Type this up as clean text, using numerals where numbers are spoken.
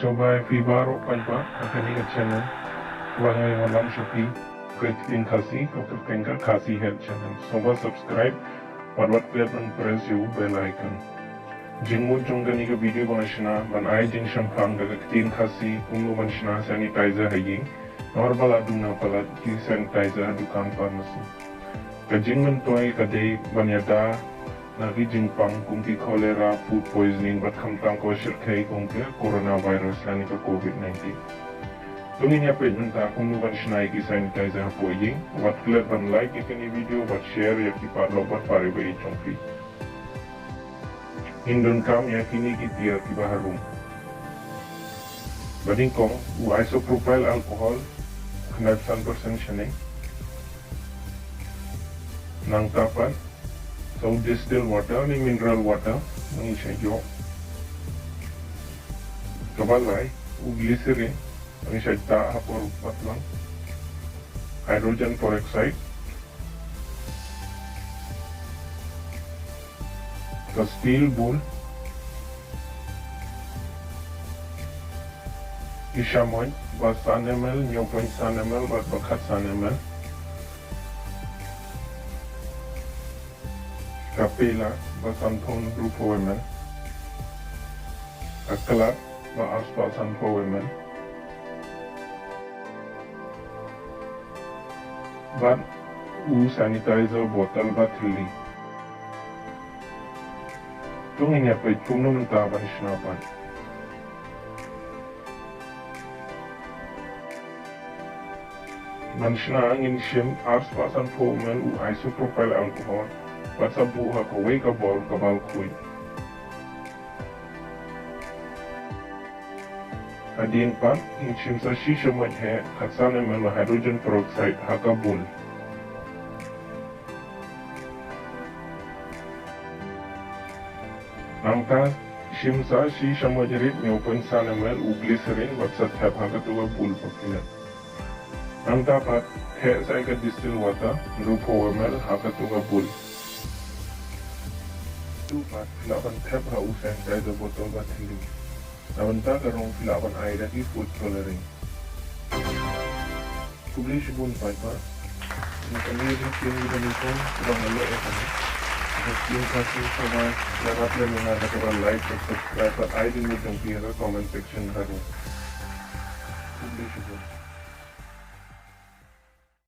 Soba Fibaro Paipa, Akaniga channel, Wangai Walam Shafi, Kritin Kasi, Dr. Tenka Kasi Health channel. Soba subscribe, Padwat clip and press you bell icon. Jingmu Junganiga video banashna, ban I jing shampang daga Kritin Kasi, Umu banashna sanitizer haying, normal aduna palat ki sanitizer dukan pharmacy. Kajingman toy kadai banyada nagi jingpang kungki cholera, food poisoning, but kamtang ko shirkai kungki coronavirus lani ka COVID-19. Tungin ya page ta kung nuban shnai ki sanitizer po ying, wat clip ban like ikini video, wat share ya ki parlo bat pare ba ichong fi. Indon kam ya kini ki tiar ki baharum. Bading kong, u isopropyl alcohol, 100% shaneng. Nang tapat, so distilled water ni mineral water ni siya kabalay u glycerin ni siya ta hapor patlang hydrogen peroxide ka steel bowl ishamoy ba sanemel nyo point sanemel ba bakat sanemel kapela basanton grupo women akala ba aspasan po women but u sanitizer bottle ba thili tungin ya pe tungno ta ban shnapan manshna angin shim aspasan po women u isopropyl alcohol Patsa buha ko wake up ball kabal kui. Adin pa, in shimsa shisha majhe, katsane melo hydrogen peroxide haka bul. Namka shimsa shisha majrit nyopen sane mel u glycerin batsa thap haka tuwa bul pakila. Namka pa, the saika distill water, rupo mel haka tuwa bul. Tupat filaban tap ha usan dai da botol ba thili nabanta karong filaban aira ki food coloring publish bun paipa nakani rin kin ni kon bang lo e kan kin kasi sabay larat le mga nakaba like and subscribe at I din mo tong comment section haro publish bun